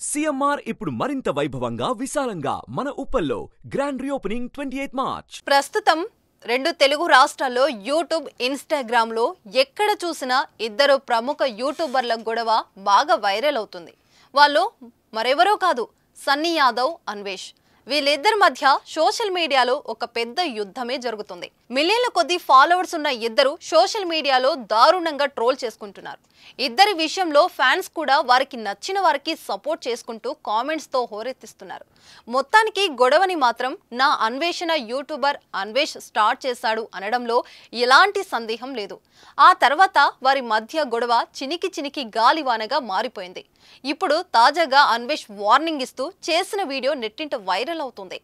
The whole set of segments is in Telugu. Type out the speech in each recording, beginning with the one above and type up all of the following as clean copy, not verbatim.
సీఎంఆర్ ఇప్పుడు మరింత వైభవంగా విశాలంగా మన ఉప్పల్లో గ్రాండ్ రీఓపెనింగ్ 28 మార్చ్. ప్రస్తుతం రెండు తెలుగు రాష్ట్రాల్లో యూట్యూబ్, ఇన్‌స్టాగ్రామ్‌లో ఎక్కడ చూసినా ఇద్దరు ప్రముఖ యూట్యూబర్ల గొడవ బాగా వైరల్ అవుతుంది. వాళ్ళు మరెవరో కాదు, సన్నీ యాదవ్, అన్వేష్. వీళ్ళిద్దరి మధ్య సోషల్ మీడియాలో ఒక పెద్ద యుద్ధమే జరుగుతుంది. మిలియన్ల కొద్ది ఫాలోవర్స్ ఉన్న ఇద్దరు సోషల్ మీడియాలో దారుణంగా ట్రోల్ చేసుకుంటున్నారు. ఇద్దరి విషయంలో ఫ్యాన్స్ కూడా వారికి నచ్చిన వారికి సపోర్ట్ చేసుకుంటూ కామెంట్స్ తో హోరెత్తిస్తున్నారు. మొత్తానికి గొడవని మాత్రం నా అన్వేషణ యూట్యూబర్ అన్వేష్ స్టార్ట్ చేశాడు అనడంలో ఎలాంటి సందేహం లేదు. ఆ తర్వాత వారి మధ్య గొడవ చినికి గాలివానగా మారిపోయింది. ఇప్పుడు తాజాగా అన్వేష్ వార్నింగ్ ఇస్తూ చేసిన వీడియో నెట్టింట వైరల్ అవుతుంది.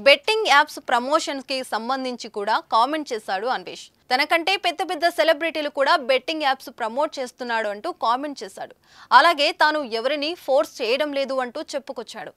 బెట్టింగ్ యాప్స్ ప్రమోషన్స్ కి సంబంధించి కూడా కామెంట్ చేశాడు అన్వేష్. తనకంటే పెద్ద సెలబ్రిటీలు కూడా బెట్టింగ్ యాప్స్ ప్రమోట్ చేస్తున్నాడు అంటూ కామెంట్ చేశాడు. అలాగే తాను ఎవరిని ఫోర్స్ చేయడం లేదు అంటూ చెప్పుకొచ్చాడు.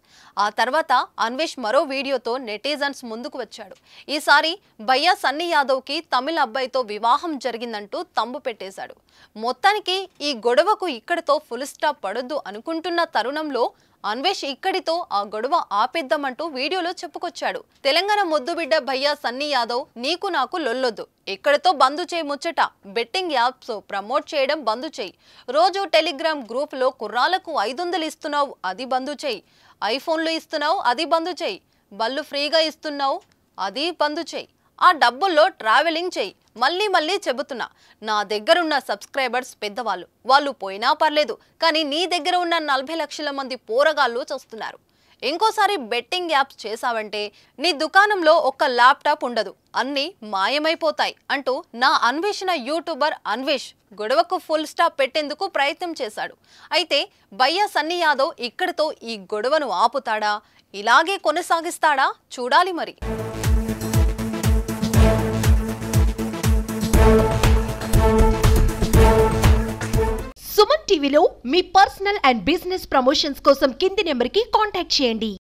ఆ తర్వాత అన్వేష్ మరో వీడియోతో నెటిజన్స్ ముందుకు వచ్చాడు. ఈసారి భయ్యా సన్నీ యాదవ్ కి తమిళ అబ్బాయితో వివాహం జరిగిందంటూ తంబు పెట్టేశాడు. మొత్తానికి ఈ గొడవకు ఇక్కడితో ఫుల్ స్టాప్ పడొద్దు అనుకుంటున్న తరుణంలో అన్వేష్ ఇక్కడితో ఆ గొడవ ఆపేద్దామంటూ వీడియోలో చెప్పుకొచ్చాడు. తెలంగాణ ముద్దుబిడ్డ భయ్యా సన్నీ యాదవ్, నీకు నాకు లొల్లొద్దు, ఇక్కడితో బంద్ చేయి ముచ్చట. బెట్టింగ్ యాప్స్ ప్రమోట్ చేయడం బంద్ చేయి. రోజు టెలిగ్రామ్ గ్రూప్ లో కుర్రాలకు 500 ఇస్తున్నావు, అది బంద్ చేయి. ఐఫోన్లు ఇస్తున్నావు, అది బంద్ చేయి. బళ్ళు ఫ్రీగా ఇస్తున్నావు, అది బంద్ చేయి. ఆ డబ్బుల్లో ట్రావెలింగ్ చేయి. మళ్ళీ చెబుతున్నా, నా దగ్గరున్న సబ్స్క్రైబర్స్ పెద్దవాళ్ళు, వాళ్ళు పోయినా పర్లేదు, కానీ నీ దగ్గర ఉన్న 40 లక్షల మంది పోరగాళ్ళు చూస్తున్నారు. ఇంకోసారి బెట్టింగ్ యాప్స్ చేసావంటే నీ దుకాణంలో ఒక్క ల్యాప్టాప్ ఉండదు, అన్నీ మాయమైపోతాయి అంటూ నా అన్వేషణ యూట్యూబర్ అన్వేష్ గొడవకు ఫుల్ స్టాప్ పెట్టేందుకు ప్రయత్నం చేశాడు. అయితే భయ్యా సన్నీ యాదవ్ ఇక్కడితో ఈ గొడవను ఆపుతాడా, ఇలాగే కొనసాగిస్తాడా చూడాలి మరి. సుమన్ టీవీలో మీ పర్సనల్ అండ్ బిజినెస్ ప్రమోషన్స్ కోసం కింది నెంబర్కి కాంటాక్ట్ చేయండి.